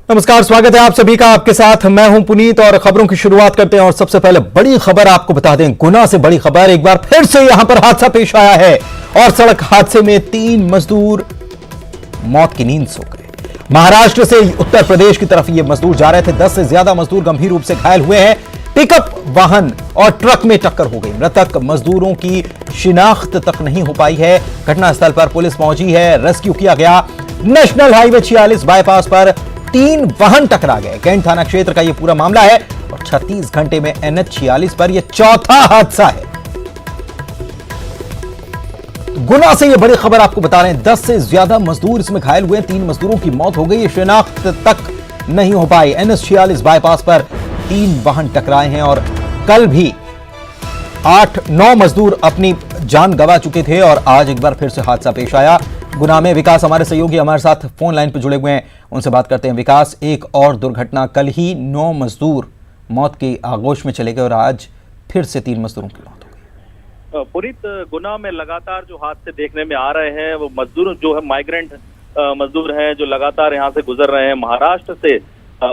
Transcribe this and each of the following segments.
नमस्कार, स्वागत है आप सभी का। आपके साथ मैं हूं पुनीत और खबरों की शुरुआत करते हैं। और सबसे पहले बड़ी खबर आपको बता दें, गुना से बड़ी खबर। एक बार फिर से यहां पर हादसा पेश आया है और सड़क हादसे में 3 मजदूर मौत की नींद सो गए। महाराष्ट्र से उत्तर प्रदेश की तरफ ये मजदूर जा रहे थे। 10 से ज्यादा मजदूर गंभीर रूप से घायल हुए हैं। पिकअप वाहन और ट्रक में टक्कर हो गई। मृतक मजदूरों की शिनाख्त तक नहीं हो पाई है। घटनास्थल पर पुलिस पहुंची है, रेस्क्यू किया गया। नेशनल हाईवे 46 बाईपास पर 3 वाहन टकरा गए। कैंट थाना क्षेत्र का यह पूरा मामला है और 36 घंटे में NH 46 पर यह चौथा हादसा है। गुना से यह बड़ी खबर आपको बता रहे हैं, 10 से ज्यादा मजदूर इसमें घायल हुए। 3 मजदूरों की मौत हो गई, शिनाख्त तक नहीं हो पाई। NH 46 बाईपास पर 3 वाहन टकराए हैं और कल भी 8-9 मजदूर अपनी जान गंवा चुके थे और आज एक बार फिर से हादसा पेश आया गुना में। विकास हमारे सहयोगी हमारे साथ फोन लाइन पर जुड़े हुए हैं, उनसे बात करते हैं। विकास, एक और दुर्घटना, कल ही 9 मजदूर मौत की आगोश में चले गए और आज फिर से 3 मजदूरों की मौत हो गई। पुनीत, गुना में लगातार जो हादसे देखने में आ रहे हैं वो मजदूर जो है माइग्रेंट मजदूर हैं जो लगातार यहाँ से गुजर रहे हैं। महाराष्ट्र से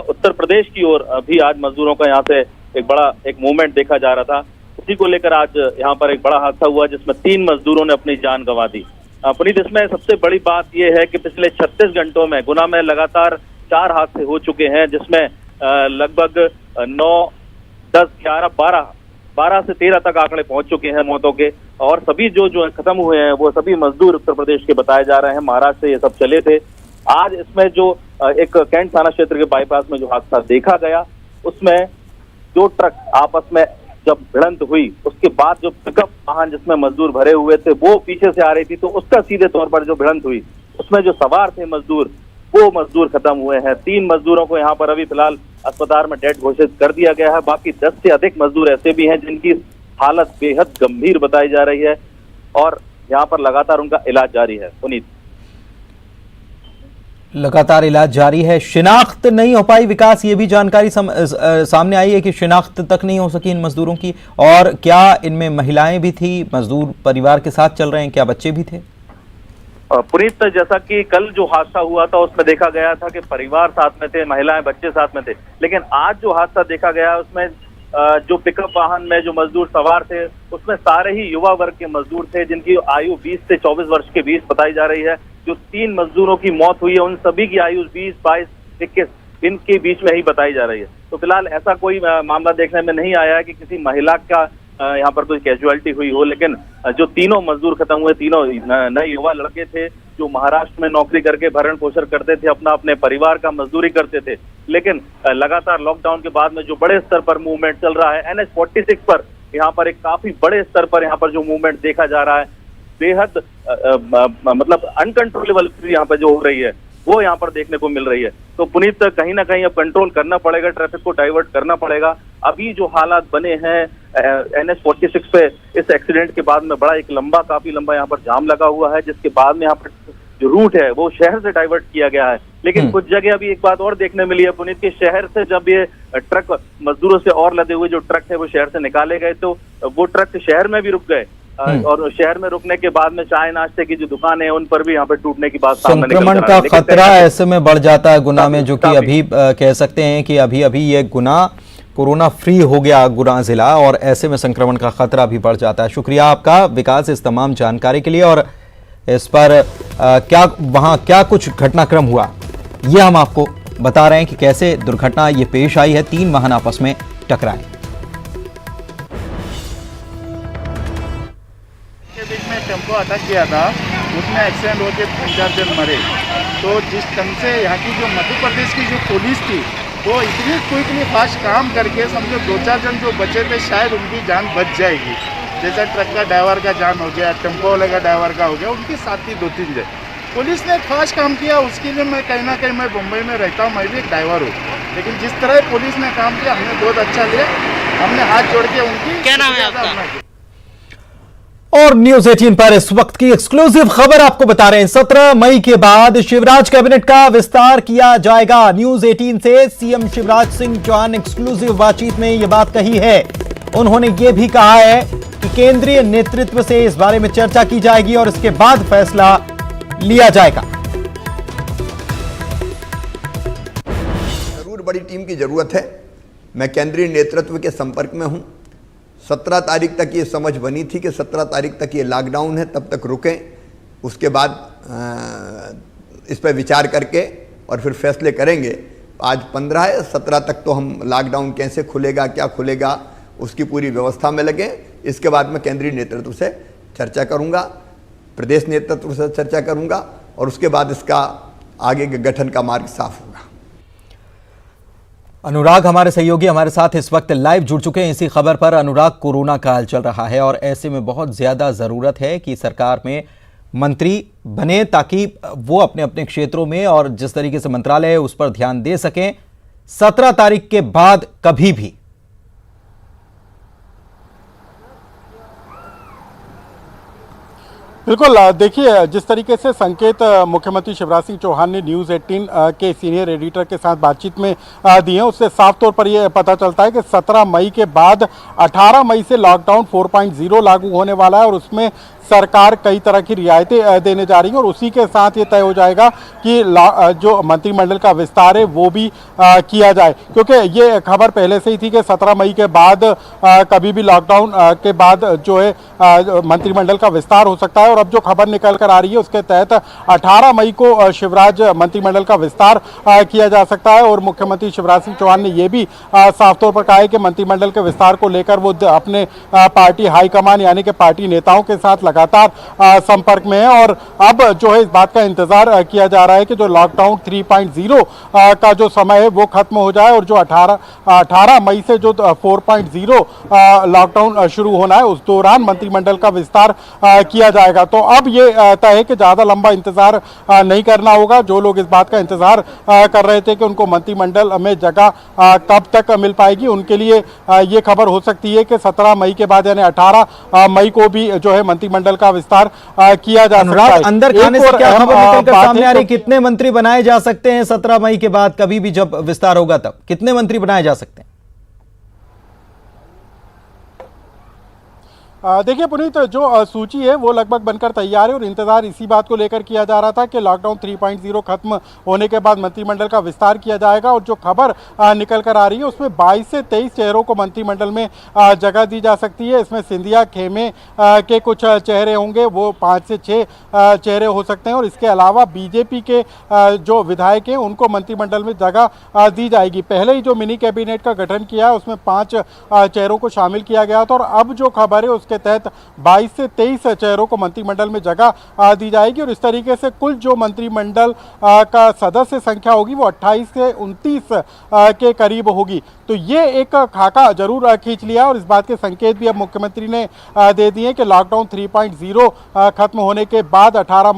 उत्तर प्रदेश की ओर भी आज मजदूरों का यहाँ से एक मूवमेंट देखा जा रहा था। उसी को लेकर आज यहाँ पर एक बड़ा हादसा हुआ जिसमें 3 मजदूरों ने अपनी जान गंवा दी। पुनीत, इसमें सबसे बड़ी बात यह है कि पिछले 36 घंटों में गुना में लगातार 4 हादसे हो चुके हैं जिसमें लगभग 9, 10, 11, 12 से 13 तक आंकड़े पहुंच चुके हैं मौतों के। और सभी जो खत्म हुए हैं वो सभी मजदूर उत्तर प्रदेश के बताए जा रहे हैं। महाराष्ट्र से ये सब चले थे। आज इसमें जो एक कैंट थाना क्षेत्र के बाईपास में जो हादसा देखा गया उसमें 2 ट्रक आपस में जब भिड़ंत हुई उसके बाद जो पिकअप वाहन जिसमें मजदूर भरे हुए थे वो पीछे से आ रही थी, तो उसका सीधे तौर पर जो भिड़ंत हुई उसमें जो सवार थे मजदूर वो मजदूर खत्म हुए हैं। 3 मजदूरों को यहाँ पर अभी फिलहाल अस्पताल में डेड घोषित कर दिया गया है। बाकी 10 से अधिक मजदूर ऐसे भी हैं जिनकी हालत बेहद गंभीर बताई जा रही है और यहाँ पर लगातार उनका इलाज जारी है। पुनीत, लगातार इलाज जारी है। शिनाख्त नहीं हो पाई। विकास, ये भी जानकारी सामने आई है कि शिनाख्त तक नहीं हो सकी इन मजदूरों की। और क्या इनमें महिलाएं भी थी? मजदूर परिवार के साथ चल रहे हैं, क्या बच्चे भी थे? पुनीत, जैसा कि कल जो हादसा हुआ था उसमें देखा गया था कि परिवार साथ में थे, महिलाएं बच्चे साथ में थे। लेकिन आज जो हादसा देखा गया उसमें जो पिकअप वाहन में जो मजदूर सवार थे उसमें सारे ही युवा वर्ग के मजदूर थे जिनकी आयु 20 से 24 वर्ष के बीच बताई जा रही है। जो 3 मजदूरों की मौत हुई है उन सभी की आयु 20, 22, 21 दिन के बीच में ही बताई जा रही है। तो फिलहाल ऐसा कोई मामला देखने में नहीं आया है कि किसी महिला का यहाँ पर कोई कैजुअलिटी हुई हो। लेकिन जो तीनों मजदूर खत्म हुए, तीनों नए युवा लड़के थे जो महाराष्ट्र में नौकरी करके भरण पोषण करते थे, अपने परिवार का मजदूरी करते थे। लेकिन लगातार लॉकडाउन के बाद में जो बड़े स्तर पर मूवमेंट चल रहा है NH 46 पर, यहाँ पर एक काफी बड़े स्तर पर यहाँ पर जो मूवमेंट देखा जा रहा है, बेहद मतलब अनकंट्रोलेबल यहाँ पर जो हो रही है वो यहाँ पर देखने को मिल रही है। तो पुनीत, कहीं ना कहीं अब कंट्रोल करना पड़ेगा, ट्रैफिक को डाइवर्ट करना पड़ेगा। अभी जो हालात बने हैं NH 46 पे इस एक्सीडेंट के बाद में काफी लंबा यहाँ पर जाम लगा हुआ है, जिसके बाद में यहाँ पर जो रूट है वो शहर से डाइवर्ट किया गया है। लेकिन कुछ जगह अभी एक बात और देखने मिली है पुनीत, के शहर से जब ये ट्रक मजदूरों से और लदे हुए जो ट्रक थे वो शहर से निकाले गए तो वो ट्रक शहर में भी रुक गए और शहर में रुकने के बाद में चाय नाश्ते की जो दुकानें हैं उन पर भी यहाँ पर टूटने की बात सामने निकल संक्रमण का खतरा ऐसे में बढ़ जाता है गुना में, जो कि अभी कह सकते हैं कि अभी ये गुना कोरोना फ्री हो गया गुना जिला, और ऐसे में संक्रमण का खतरा भी बढ़ जाता है। शुक्रिया आपका विकास इस तमाम जानकारी के लिए। और इस पर वहां क्या कुछ घटनाक्रम हुआ ये हम आपको बता रहे हैं कि कैसे दुर्घटना ये पेश आई है। 3 वाहन आपस में टकराए। बीच में टेम्पो अटक गया था, उसमें एक्सीडेंट होकर 3-4 जन मरे। तो जिस ढंग से यहाँ की जो मध्य प्रदेश की जो पुलिस थी वो इतनी क्विकली फास्ट काम करके समझो 2-4 जन जो बचे थे शायद उनकी जान बच जाएगी। जैसा ट्रक का ड्राइवर का जान हो गया, टेम्पो वाले का ड्राइवर का हो गया, उनके साथ ही 2-3 जन। पुलिस ने फास्ट काम किया, उसके लिए मैं कहीं ना कहीं मैं मुंबई में रहता हूँ, मैं भी एक ड्राइवर हूँ, लेकिन जिस तरह पुलिस ने काम किया हमने बहुत अच्छा लिया। हमने हाथ जोड़ के उनकी। क्या नाम है आपका? और न्यूज 18 पर इस वक्त की एक्सक्लूसिव खबर आपको बता रहे हैं। 17 मई के बाद शिवराज कैबिनेट का विस्तार किया जाएगा। न्यूज 18 से सीएम शिवराज सिंह चौहान एक्सक्लूसिव बातचीत में यह बात कही है। उन्होंने यह भी कहा है कि केंद्रीय नेतृत्व से इस बारे में चर्चा की जाएगी और इसके बाद फैसला लिया जाएगा। बड़ी टीम की ज़रूरत है। मैं केंद्रीय नेतृत्व के संपर्क में हूँ। 17 तारीख तक ये समझ बनी थी कि 17 तारीख तक ये लॉकडाउन है, तब तक रुकें, उसके बाद इस पर विचार करके और फिर फैसले करेंगे। आज 15 है, 17 तक तो हम लॉकडाउन कैसे खुलेगा, क्या खुलेगा, उसकी पूरी व्यवस्था में लगे। इसके बाद मैं केंद्रीय नेतृत्व से चर्चा करूंगा, प्रदेश नेतृत्व से चर्चा करूंगा और उसके बाद इसका आगे के गठन का मार्ग साफ होगा। अनुराग हमारे सहयोगी हमारे साथ इस वक्त लाइव जुड़ चुके हैं इसी खबर पर। अनुराग, कोरोना काल चल रहा है और ऐसे में बहुत ज्यादा जरूरत है कि सरकार में मंत्री बने ताकि वो अपने अपने क्षेत्रों में और जिस तरीके से मंत्रालय है उस पर ध्यान दे सकें 17 तारीख के बाद कभी भी। बिल्कुल, देखिए जिस तरीके से संकेत मुख्यमंत्री शिवराज सिंह चौहान ने न्यूज़ 18 के सीनियर एडिटर के साथ बातचीत में दिए हैं, उससे साफ तौर पर यह पता चलता है कि 17 मई के बाद 18 मई से लॉकडाउन 4.0 लागू होने वाला है और उसमें सरकार कई तरह की रियायतें देने जा रही है और उसी के साथ ये तय हो जाएगा कि जो मंत्रिमंडल का विस्तार है वो भी किया जाए, क्योंकि ये खबर पहले से ही थी कि 17 मई के बाद कभी भी लॉकडाउन के बाद जो है मंत्रिमंडल का विस्तार हो सकता है। और अब जो खबर निकल कर आ रही है उसके तहत 18 मई को शिवराज मंत्रिमंडल का विस्तार किया जा सकता है और मुख्यमंत्री शिवराज सिंह चौहान ने यह भी साफ तौर पर कहा है कि मंत्रिमंडल के विस्तार को लेकर वो अपने पार्टी हाईकमान यानी कि पार्टी नेताओं के साथ लगातार संपर्क में है। और अब जो है इस बात का इंतजार किया जा रहा है कि जो लॉकडाउन 3.0 का जो समय है वो खत्म हो जाए और जो 18 मई से जो 4.0 लॉकडाउन शुरू होना है उस दौरान मंत्रिमंडल का विस्तार किया जाएगा। तो अब ये तय है कि ज़्यादा लंबा इंतजार नहीं करना होगा। जो लोग इस बात का इंतजार कर रहे थे कि उनको मंत्रिमंडल में जगह कब तक मिल पाएगी, उनके लिए ये खबर हो सकती है कि 17 मई के बाद यानी 18 मई को भी जो है मंत्रिमंडल का विस्तार किया जा सकता है। अंदर खाने से क्या खबर निकलकर सामने आ रही, कितने मंत्री बनाए जा सकते हैं 17 मई के बाद, कभी भी जब विस्तार होगा तब कितने मंत्री बनाए जा सकते हैं? देखिए पुनीत, जो सूची है वो लगभग बनकर तैयार है और इंतजार इसी बात को लेकर किया जा रहा था कि लॉकडाउन 3.0 खत्म होने के बाद मंत्रिमंडल का विस्तार किया जाएगा। और जो खबर निकल कर आ रही है उसमें 22 से 23 चेहरों को मंत्रिमंडल में जगह दी जा सकती है। इसमें सिंधिया खेमे के कुछ चेहरे होंगे, वो 5 से 6 चेहरे हो सकते हैं और इसके अलावा बीजेपी के जो विधायक हैं उनको मंत्रिमंडल में जगह दी जाएगी। पहले ही जो मिनी कैबिनेट का गठन किया है उसमें 5 चेहरों को शामिल किया गया था और अब जो खबर है उसके तहत 22 से 23 चेहरों को मंत्रिमंडल में जगह दी जाएगी और इस तरीके से कुल जो मंत्रिमंडल का सदस्य संख्या होगी वो 28 से 29 के करीब होगी। तो ये एक खाका जरूर खींच लिया और इस बात के संकेत भी अब मुख्यमंत्री ने दे दिए कि लॉकडाउन 3.0 खत्म होने के बाद 18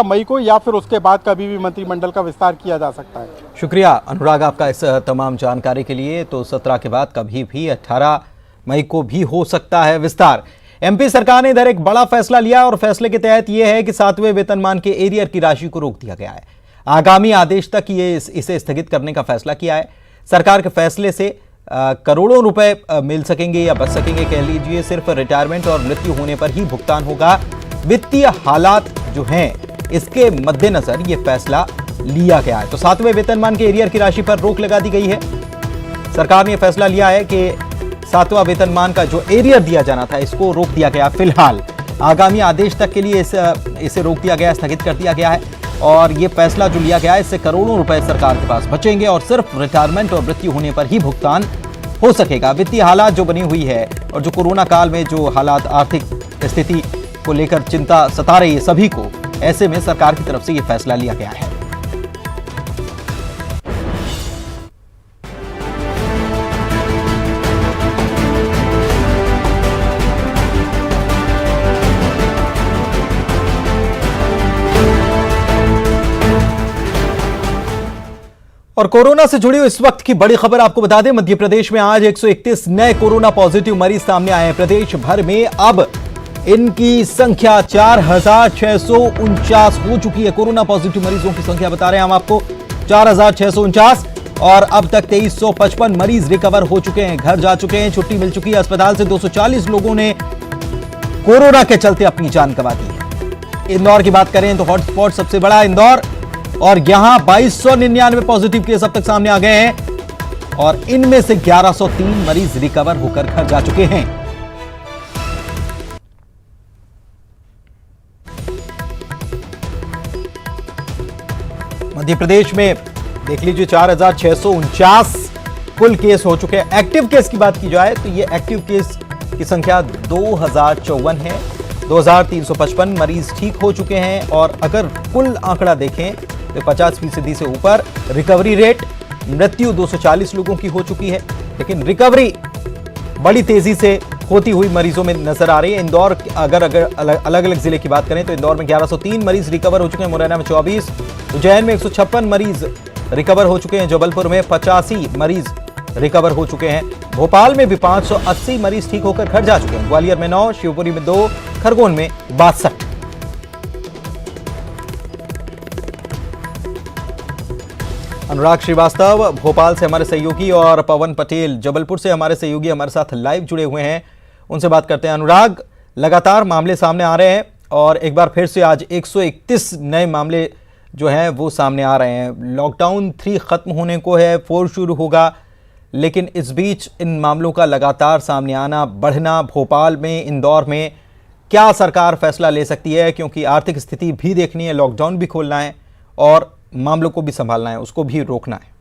मई को या फिर उसके बाद कभी भी मंत्रिमंडल का विस्तार किया जा सकता है। शुक्रिया अनुराग आपका इस तमाम जानकारी के लिए। तो 17 के बाद कभी भी 18 मई को भी हो सकता है विस्तार। एमपी सरकार ने इधर एक बड़ा फैसला लिया और फैसले के तहत यह है कि 7वें वेतनमान के एरियर की राशि को रोक दिया गया है। आगामी आदेश तक इसे स्थगित करने का फैसला किया है। सरकार के फैसले से करोड़ों रुपए मिल सकेंगे या बच सकेंगे कह लीजिए। सिर्फ रिटायरमेंट और मृत्यु होने पर ही भुगतान होगा। वित्तीय हालात जो हैं इसके मद्देनजर यह फैसला लिया गया है। तो 7वें वेतनमान के एरियर की राशि पर रोक लगा दी गई है। सरकार ने फैसला लिया है कि 7वां वेतनमान का जो एरियर दिया जाना था इसको रोक दिया गया। फिलहाल आगामी आदेश तक के लिए इसे रोक दिया गया, स्थगित कर दिया गया है और यह फैसला जो लिया गया है इससे करोड़ों रुपए सरकार के पास बचेंगे और सिर्फ रिटायरमेंट और मृत्यु होने पर ही भुगतान हो सकेगा। वित्तीय हालात जो बनी हुई है और जो कोरोना काल में जो हालात आर्थिक स्थिति को लेकर चिंता सता रही है सभी को, ऐसे में सरकार की तरफ से यह फैसला लिया गया है। और कोरोना से जुड़ी इस वक्त की बड़ी खबर आपको बता दें, मध्य प्रदेश में आज 131 नए कोरोना पॉजिटिव मरीज सामने आए हैं। प्रदेश भर में अब इनकी संख्या 4649 हो चुकी है। कोरोना पॉजिटिव मरीजों की संख्या बता रहे हैं हम आपको 4649 और अब तक 2355 मरीज रिकवर हो चुके हैं, घर जा चुके हैं, छुट्टी मिल चुकी है। अस्पताल से 240 लोगों ने कोरोना के चलते अपनी जान गंवा दी है। इंदौर की बात करें तो हॉटस्पॉट सबसे बड़ा इंदौर, और यहां 2299 पॉजिटिव केस अब तक सामने आ गए हैं और इनमें से 1103 मरीज रिकवर होकर घर जा चुके हैं। मध्य प्रदेश में देख लीजिए 4649 कुल केस हो चुके हैं। एक्टिव केस की बात की जाए तो ये एक्टिव केस की संख्या 2054 है। 2355 मरीज ठीक हो चुके हैं और अगर कुल आंकड़ा देखें तो 50% से ऊपर। रिकवरी रेट, मृत्यु 240 लोगों की हो चुकी है, लेकिन रिकवरी बड़ी तेजी से होती हुई मरीजों में नजर आ रही है। इंदौर अगर अलग अलग जिले की बात करें तो इंदौर में 1103 मरीज रिकवर हो चुके हैं, मुरैना में 24, उज्जैन में 156 मरीज रिकवर हो चुके हैं, जबलपुर में 85 मरीज रिकवर हो चुके हैं, भोपाल में भी 580 मरीज ठीक होकर घर जा चुके हैं, ग्वालियर में 9, शिवपुरी में 2, खरगोन में 62। अनुराग श्रीवास्तव भोपाल से हमारे सहयोगी और पवन पटेल जबलपुर से हमारे सहयोगी हमारे साथ लाइव जुड़े हुए हैं, उनसे बात करते हैं। अनुराग, लगातार मामले सामने आ रहे हैं और एक बार फिर से आज 131 नए मामले जो हैं वो सामने आ रहे हैं। लॉकडाउन 3 खत्म होने को है, 4 शुरू होगा, लेकिन इस बीच इन मामलों का लगातार सामने आना, बढ़ना, भोपाल में, इंदौर में, क्या सरकार फैसला ले सकती है? क्योंकि आर्थिक स्थिति भी देखनी है, लॉकडाउन भी खोलना है और मामलों को भी संभालना है, उसको भी रोकना है।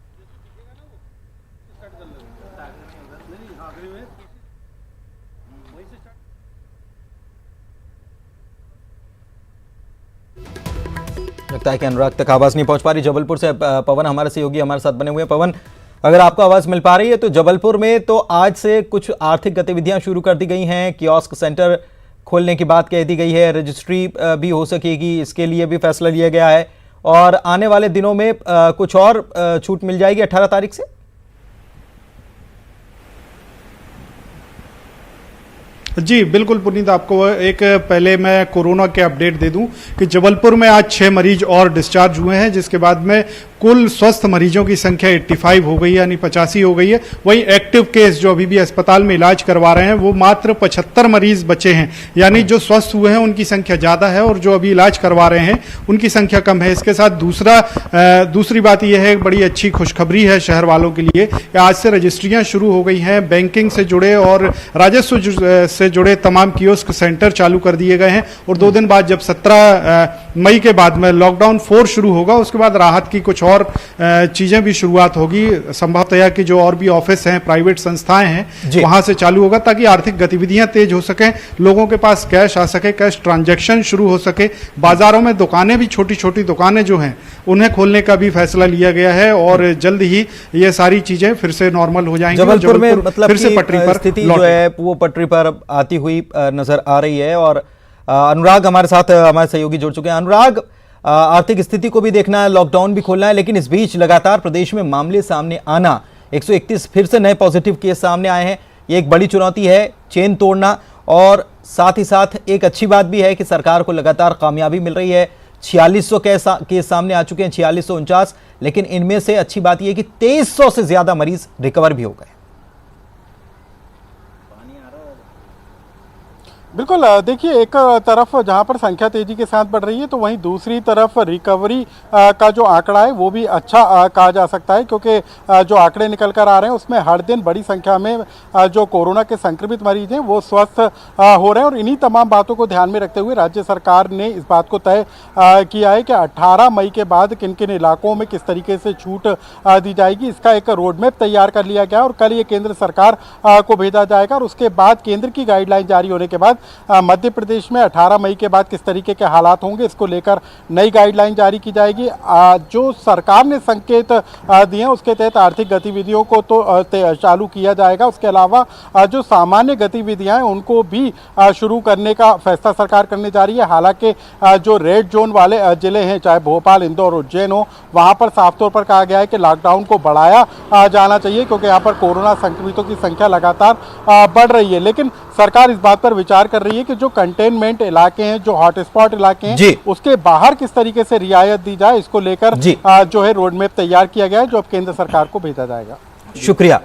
लगता है कि अनुराग तक आवाज नहीं पहुंच पा रही। जबलपुर से पवन हमारे सहयोगी हमारे साथ बने हुए हैं। पवन, अगर आपको आवाज मिल पा रही है तो जबलपुर में तो आज से कुछ आर्थिक गतिविधियां शुरू कर दी गई हैं, कियोस्क सेंटर खोलने की बात कह दी गई है, रजिस्ट्री भी हो सकेगी, इसके लिए भी फैसला लिया गया है और आने वाले दिनों में कुछ और छूट मिल जाएगी 18 तारीख से। जी बिल्कुल पुनीत, आपको एक पहले मैं कोरोना के अपडेट दे दूं कि जबलपुर में आज 6 मरीज और डिस्चार्ज हुए हैं, जिसके बाद में कुल स्वस्थ मरीजों की संख्या 85 हो गई है, यानी 85 हो गई है। वहीं एक्टिव केस जो अभी भी अस्पताल में इलाज करवा रहे हैं वो मात्र 75 मरीज बचे हैं, यानी जो स्वस्थ हुए हैं उनकी संख्या ज्यादा है और जो अभी इलाज करवा रहे हैं उनकी संख्या कम है। इसके साथ दूसरी बात यह है, बड़ी अच्छी खुशखबरी है शहर वालों के लिए, आज से रजिस्ट्रियां शुरू हो गई हैं, बैंकिंग से जुड़े और राजस्व से जुड़े तमाम कियोस्क सेंटर चालू कर दिए गए हैं और 2 दिन बाद जब 17 मई के बाद में लॉकडाउन 4 शुरू होगा, उसके बाद राहत की कुछ और चीजें भी शुरुआत होगी। संभवतः कि जो और भी ऑफिस हैं, प्राइवेट संस्थाएं हैं, वहां से चालू होगा ताकि आर्थिक गतिविधियां तेज हो सकें, लोगों के पास कैश आ सके, कैश ट्रांजैक्शन शुरू हो सके। बाजारों में दुकानें भी, छोटी छोटी दुकानें जो हैं उन्हें खोलने का भी फैसला लिया गया है और जल्द ही ये सारी चीजें फिर से नॉर्मल हो जाएंगी। जबलपुर में मतलब फिर से पटरी पर स्थिति जो है वो पटरी पर आती हुई नजर आ रही है। और अनुराग हमारे साथ हमारे सहयोगी जुड़ चुके हैं। अनुराग, आर्थिक स्थिति को भी देखना है, लॉकडाउन भी खोलना है, लेकिन इस बीच लगातार प्रदेश में मामले सामने आना, 131 फिर से नए पॉजिटिव केस सामने आए हैं, ये एक बड़ी चुनौती है, चेन तोड़ना। और साथ ही साथ एक अच्छी बात भी है कि सरकार को लगातार कामयाबी मिल रही है। 4600 केस सामने आ चुके हैं, 4649, लेकिन इनमें से अच्छी बात यह है कि 2300 से ज्यादा मरीज रिकवर भी हो गए। बिल्कुल, देखिए एक तरफ जहां पर संख्या तेजी के साथ बढ़ रही है तो वहीं दूसरी तरफ रिकवरी का जो आंकड़ा है वो भी अच्छा कहा जा सकता है, क्योंकि जो आंकड़े निकल कर आ रहे हैं उसमें हर दिन बड़ी संख्या में जो कोरोना के संक्रमित मरीज हैं वो स्वस्थ हो रहे हैं। और इन्हीं तमाम बातों को ध्यान में रखते हुए राज्य सरकार ने इस बात को तय किया है कि 18 मई के बाद किन किन इलाकों में किस तरीके से छूट दी जाएगी, इसका एक रोडमैप तैयार कर लिया गया और कल ये केंद्र सरकार को भेजा जाएगा। और उसके बाद केंद्र की गाइडलाइन जारी होने के बाद मध्य प्रदेश में 18 मई के बाद किस तरीके के हालात होंगे, इसको लेकर नई गाइडलाइन जारी की जाएगी। जो सरकार ने संकेत दिए हैं उसके तहत आर्थिक गतिविधियों को तो चालू किया जाएगा, उसके अलावा जो सामान्य गतिविधियां हैं उनको भी शुरू करने का फैसला सरकार करने जा रही है। हालांकि जो रेड जोन वाले जिले हैं, चाहे भोपाल, इंदौर, उज्जैन हो, वहां पर साफ तौर पर कहा गया है कि लॉकडाउन को बढ़ाया जाना चाहिए, क्योंकि यहाँ पर कोरोना संक्रमितों की संख्या लगातार बढ़ रही है। लेकिन सरकार इस बात पर विचार कर रही है कि जो कंटेनमेंट इलाके हैं, जो हॉटस्पॉट इलाके हैं, उसके बाहर किस तरीके से रियायत दी जाए, इसको लेकर जो है रोडमैप तैयार किया गया है, जो अब केंद्र सरकार को भेजा जाएगा। शुक्रिया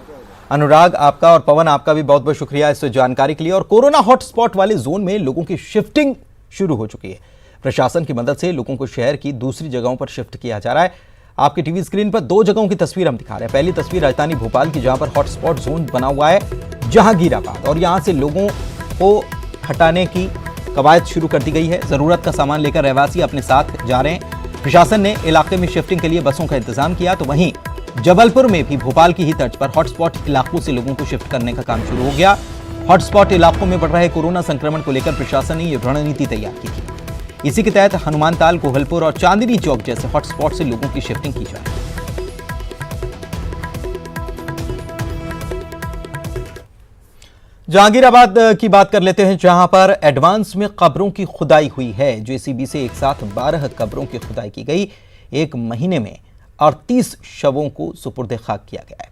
अनुराग आपका, और पवन आपका भी बहुत बहुत शुक्रिया इस जानकारी के लिए। और कोरोना हॉटस्पॉट वाले जोन में लोगों की शिफ्टिंग शुरू हो चुकी है। प्रशासन की मदद से लोगों को शहर की दूसरी जगहों पर शिफ्ट किया जा रहा है। आपकी टीवी स्क्रीन पर 2 जगहों की तस्वीर हम दिखा रहे हैं। पहली तस्वीर राजधानी भोपाल की, जहां पर हॉटस्पॉट जोन बना हुआ है जहांगीराबाद, और यहां से लोगों को हटाने की कवायद शुरू कर दी गई है। जरूरत का सामान लेकर रहवासी अपने साथ जा रहे हैं। प्रशासन ने इलाके में शिफ्टिंग के लिए बसों का इंतजाम किया, तो वहीं जबलपुर में भी भोपाल की ही तर्ज पर हॉटस्पॉट इलाकों से लोगों को शिफ्ट करने का काम शुरू हो गया। हॉटस्पॉट इलाकों में बढ़ रहे कोरोना संक्रमण को लेकर प्रशासन ने यह रणनीति तैयार की थी। इसी के तहत हनुमानताल, कोहलपुर और चांदनी चौक जैसे हॉटस्पॉट से लोगों की शिफ्टिंग की जाए। जहांगीराबाद की बात कर लेते हैं, जहां पर एडवांस में कब्रों की खुदाई हुई है। जेसीबी से एक साथ 12 कब्रों की खुदाई की गई। 1 महीने में 38 शवों को सुपुर्द खाक किया गया है।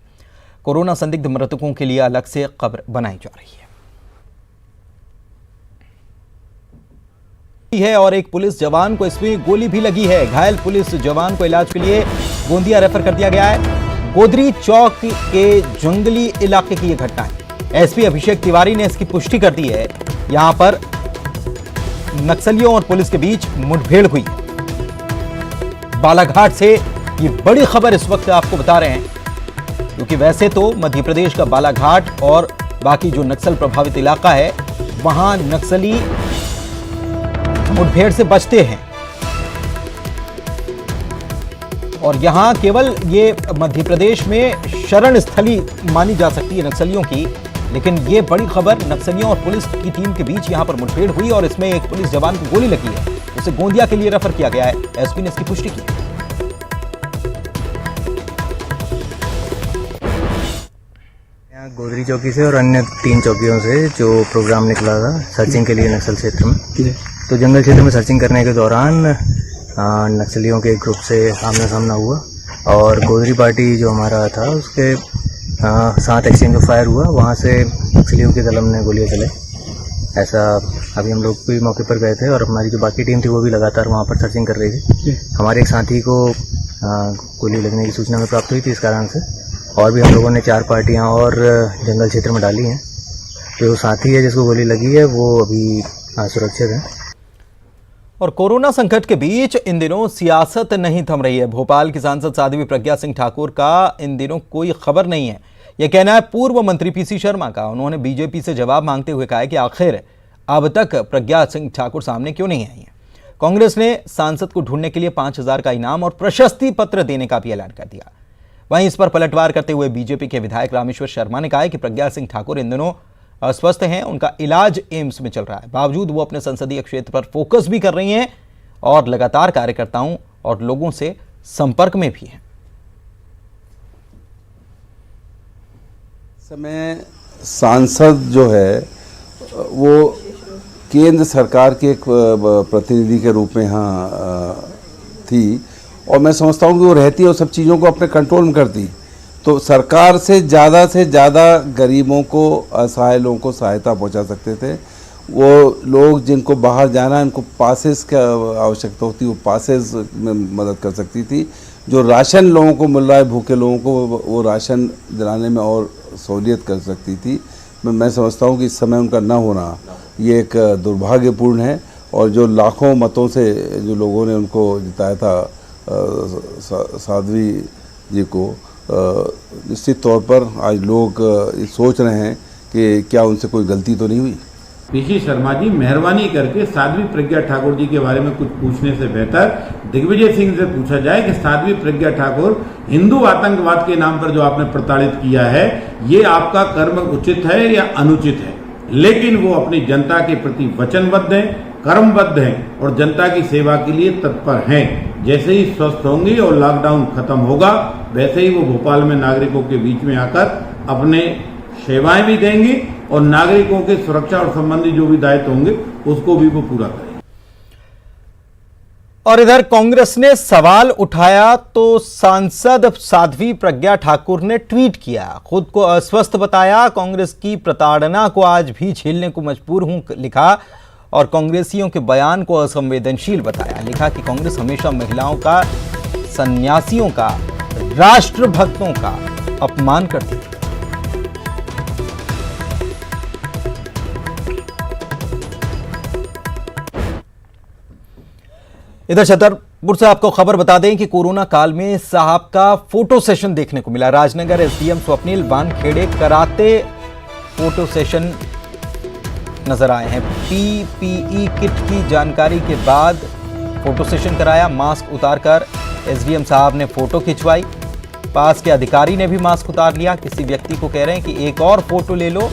कोरोना संदिग्ध मृतकों के लिए अलग से कब्र बनाई जा रही है। और एक पुलिस जवान को इसमें गोली भी लगी है। घायल पुलिस जवान को इलाज के लिए गोंदिया रेफर कर दिया गया है। गोदरी चौक के जंगली इलाके की यह घटना है। एसपी अभिषेक तिवारी ने इसकी पुष्टि कर दी है। यहां पर नक्सलियों और पुलिस के बीच मुठभेड़ हुई। बालाघाट से ये बड़ी खबर इस वक्त आपको बता रहे हैं, क्योंकि वैसे तो मध्य प्रदेश का बालाघाट और बाकी जो नक्सल प्रभावित इलाका है, वहां नक्सली मुठभेड़ से बचते हैं, और यहां केवल ये मध्य प्रदेश में शरण स्थली मानी जा सकती है नक्सलियों की। लेकिन ये बड़ी खबर, नक्सलियों और पुलिस की टीम के बीच यहां पर मुठभेड़ हुई और इसमें एक पुलिस जवान को गोली लगी है। उसे गोंदिया के लिए रेफर किया गया है। एसपी ने इसकी पुष्टि की। यहाँ गोदरी चौकी से और अन्य 3 चौकियों से जो प्रोग्राम निकला था सर्चिंग के लिए नक्सल क्षेत्र में, तो जंगल क्षेत्र में सर्चिंग करने के दौरान नक्सलियों के एक ग्रुप से आमना सामना हुआ और गोदरी पार्टी जो हमारा था उसके साथ एक्सचेंज ऑफ फायर हुआ। वहाँ से नक्सलियों के दलम ने गोलियां चले। ऐसा अभी हम लोग भी मौके पर गए थे और हमारी जो बाकी टीम थी वो भी लगातार वहाँ पर सर्चिंग कर रही थी। हमारे एक साथी को गोली लगने की सूचना में प्राप्त हुई थी, इस कारण से और भी हम लोगों ने 4 पार्टियाँ और जंगल क्षेत्र में डाली हैं। जो साथी है जिसको गोली लगी है वो अभी सुरक्षित है। और कोरोना संकट के बीच इन दिनों सियासत नहीं थम रही है। भोपाल की सांसद साध्वी प्रज्ञा सिंह ठाकुर का इन दिनों कोई खबर नहीं है, यह कहना है पूर्व मंत्री पीसी शर्मा का। उन्होंने बीजेपी से जवाब मांगते हुए कहा है कि आखिर अब तक प्रज्ञा सिंह ठाकुर सामने क्यों नहीं आई है। कांग्रेस ने सांसद को ढूंढने के लिए 5000 का इनाम और प्रशस्ति पत्र देने का भी ऐलान कर दिया। वहीं इस पर पलटवार करते हुए बीजेपी के विधायक रामेश्वर शर्मा ने कहा है कि प्रज्ञा सिंह ठाकुर इन दिनों अस्वस्थ हैं, उनका इलाज एम्स में चल रहा है। बावजूद वो अपने संसदीय क्षेत्र पर फोकस भी कर रही हैं और लगातार कार्यकर्ताओं और लोगों से संपर्क में भी हैं। समय सांसद जो है वो केंद्र सरकार के एक प्रतिनिधि के रूप में यहाँ थी और मैं समझता हूँ कि वो रहती है और सब चीज़ों को अपने कंट्रोल में करती। तो सरकार से ज़्यादा गरीबों को, असहाय लोगों को सहायता पहुंचा सकते थे। वो लोग जिनको बाहर जाना है उनको पासेस की आवश्यकता होती, वो पासेस में मदद कर सकती थी। जो राशन लोगों को मिल रहा है, भूखे लोगों को, वो राशन दिलाने में और सहूलियत कर सकती थी। मैं समझता हूँ कि इस समय उनका न होना ये एक दुर्भाग्यपूर्ण है। और जो लाखों मतों से जो लोगों ने उनको जिताया था साध्वी जी को, निश्चित तौर पर आज लोग सोच रहे हैं कि क्या उनसे कोई गलती तो नहीं हुई। पीसी शर्मा जी, मेहरबानी करके साध्वी प्रज्ञा ठाकुर जी के बारे में कुछ पूछने से बेहतर दिग्विजय सिंह से पूछा जाए कि साध्वी प्रज्ञा ठाकुर हिंदू आतंकवाद के नाम पर जो आपने प्रताड़ित किया है, ये आपका कर्म उचित है या अनुचित है। लेकिन वो अपनी जनता के प्रति वचनबद्ध हैं, कर्मबद्ध हैं और जनता की सेवा के लिए तत्पर हैं। जैसे ही स्वस्थ होंगी और लॉकडाउन खत्म होगा, वैसे ही वो भोपाल में नागरिकों के बीच में आकर अपने सेवाएं भी देंगी और नागरिकों के सुरक्षा और संबंधी जो भी दायित्व होंगे उसको भी वो पूरा करेंगे। और इधर कांग्रेस ने सवाल उठाया तो सांसद साध्वी प्रज्ञा ठाकुर ने ट्वीट किया, खुद को अस्वस्थ बताया, कांग्रेस की प्रताड़ना को आज भी झेलने को मजबूर हूं लिखा और कांग्रेसियों के बयान को असंवेदनशील बताया। लिखा कि कांग्रेस हमेशा महिलाओं का, सन्यासियों का, राष्ट्रभक्तों का अपमान करती है। इधर छतरपुर से आपको खबर बता दें कि कोरोना काल में साहब का फोटो सेशन देखने को मिला। राजनगर एसडीएम स्वप्निल वानखेड़े कराते फोटो सेशन नजर आए हैं। पीपीई किट की जानकारी के बाद फोटो सेशन कराया। मास्क उतारकर एसडीएम साहब ने फोटो खिंचवाई। पास के अधिकारी ने भी मास्क उतार लिया। किसी व्यक्ति को कह रहे हैं कि एक और फोटो ले लो।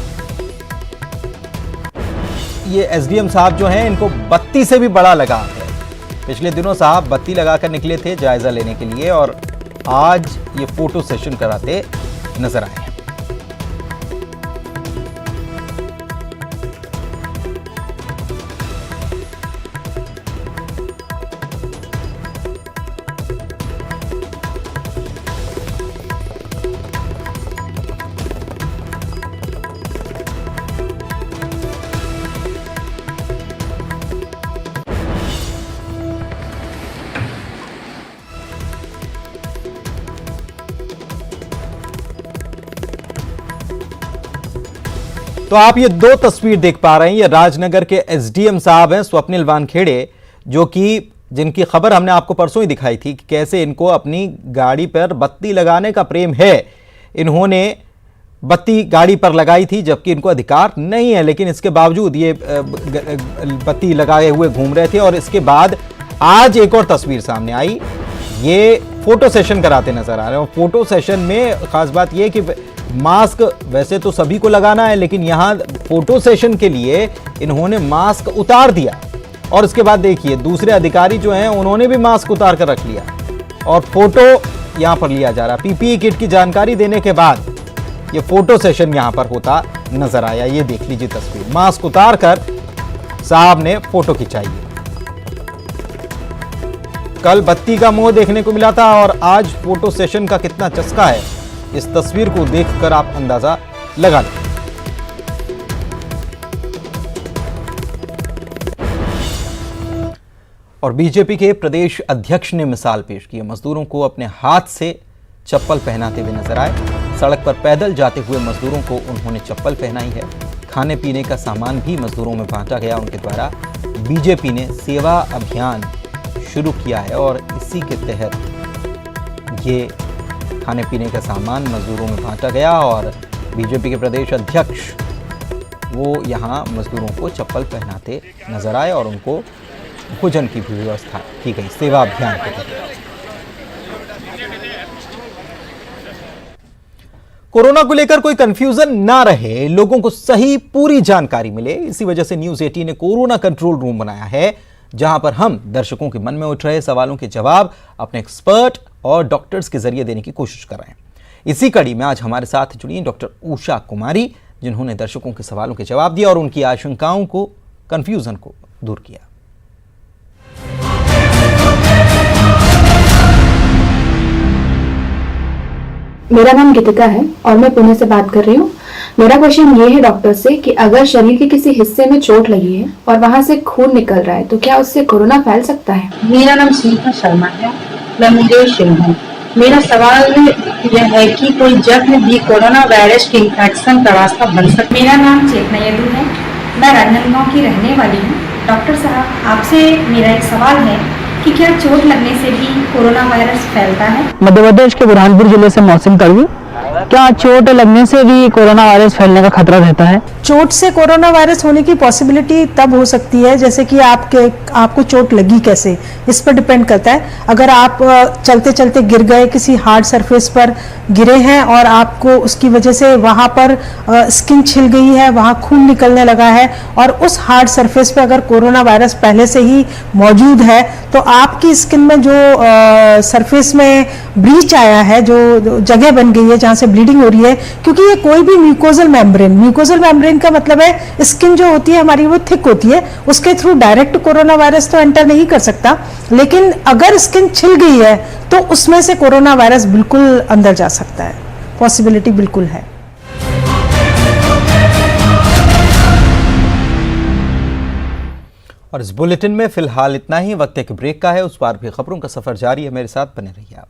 ये एसडीएम साहब जो हैं इनको बत्ती से भी बड़ा लगा है। पिछले दिनों साहब बत्ती लगाकर निकले थे जायजा लेने के लिए और आज ये फोटो सेशन कराते नजर आए हैं। तो आप ये दो तस्वीर देख पा रहे हैं। ये राजनगर के एसडीएम साहब हैं स्वप्निल वानखेड़े, जो कि जिनकी खबर हमने आपको परसों ही दिखाई थी कि कैसे इनको अपनी गाड़ी पर बत्ती लगाने का प्रेम है। इन्होंने बत्ती गाड़ी पर लगाई थी जबकि इनको अधिकार नहीं है, लेकिन इसके बावजूद ये बत्ती लगाए हुए घूम रहे थे। और इसके बाद आज एक और तस्वीर सामने आई। ये फोटो सेशन कराते नजर आ रहे हैं और फोटो सेशन में खास बात यह कि मास्क वैसे तो सभी को लगाना है, लेकिन यहां फोटो सेशन के लिए इन्होंने मास्क उतार दिया। और इसके बाद देखिए दूसरे अधिकारी जो हैं उन्होंने भी मास्क उतार कर रख लिया और फोटो यहां पर लिया जा रहा। पीपीई किट की जानकारी देने के बाद ये फोटो सेशन यहां पर होता नजर आया। ये देख लीजिए तस्वीर, मास्क उतार कर साहब ने फोटो खिंचाई। कल बत्ती का मुंह देखने को मिला था और आज फोटो सेशन का कितना चस्का है, इस तस्वीर को देखकर आप अंदाजा लगा लें। और बीजेपी के प्रदेश अध्यक्ष ने मिसाल पेश की। मजदूरों को अपने हाथ से चप्पल पहनाते हुए नजर आए। सड़क पर पैदल जाते हुए मजदूरों को उन्होंने चप्पल पहनाई है। खाने पीने का सामान भी मजदूरों में बांटा गया उनके द्वारा। बीजेपी ने सेवा अभियान शुरू किया है और इसी के तहत ये खाने पीने का सामान मजदूरों में बांटा गया और बीजेपी के प्रदेश अध्यक्ष वो यहाँ मजदूरों को चप्पल पहनाते नजर आए और उनको भोजन की भी व्यवस्था की गई सेवा अभियान के तहत। कोरोना को लेकर कोई कंफ्यूजन ना रहे, लोगों को सही पूरी जानकारी मिले, इसी वजह से न्यूज़ 18 ने कोरोना कंट्रोल रूम बनाया है, जहां पर हम दर्शकों के मन में उठ रहे सवालों के जवाब अपने एक्सपर्ट और डॉक्टर्स के जरिए देने की कोशिश कर रहे हैं। इसी कड़ी में आज हमारे साथ जुड़ी डॉक्टर उषा कुमारी, जिन्होंने दर्शकों के सवालों के जवाब दिया और उनकी आशंकाओं को, कंफ्यूजन को दूर किया। मेरा नाम गीतिका है और मैं पुणे से बात कर रही हूँ। मेरा क्वेश्चन ये है डॉक्टर से कि अगर शरीर के किसी हिस्से में चोट लगी है और वहाँ से खून निकल रहा है तो क्या उससे कोरोना फैल सकता है? मेरा नाम शिल्पा शर्मा है, मैं मुंगेर से हूँ। मेरा सवाल यह है कि कोई जख्म भी कोरोना वायरस के इन्फेक्शन का रास्ता बन सकता है? मेरा नाम चेतना यदु है, मैं राजनांदगांव की रहने वाली हूँ। डॉक्टर साहब, आपसे मेरा एक सवाल है कि क्या चोट लगने से भी कोरोना वायरस फैलता है? मध्य प्रदेश के बुरहानपुर जिले से मौसम कड़वी। क्या चोट लगने से भी कोरोना वायरस फैलने का खतरा रहता है? चोट से कोरोना वायरस होने की पॉसिबिलिटी तब हो सकती है जैसे कि आपको चोट लगी कैसे, इस पर डिपेंड करता है। अगर आप चलते चलते गिर गए, किसी हार्ड सरफेस पर गिरे हैं और आपको उसकी वजह से वहां पर स्किन छिल गई है, वहां खून निकलने लगा है और उस हार्ड सरफेस पे अगर कोरोना वायरस पहले से ही मौजूद है तो आपकी स्किन में जो सरफेस में ब्रीच आया है, जो जगह बन गई है जहां से ब्लीडिंग हो रही है, क्योंकि ये कोई भी म्यूकोजल मेम्ब्रेन का मतलब है स्किन जो होती है हमारी वो थिक होती है, उसके थ्रू डायरेक्ट कोरोना वायरस तो एंटर नहीं कर सकता, लेकिन अगर स्किन छिल गई है तो उसमें से कोरोना वायरस बिल्कुल अंदर जा सकता है, पॉसिबिलिटी बिल्कुल है। और इस बुलेटिन में फिलहाल इतना ही। वक्त एक ब्रेक का है, उस पार भी खबरों का सफर जारी है। मेरे साथ बने रहिए आप।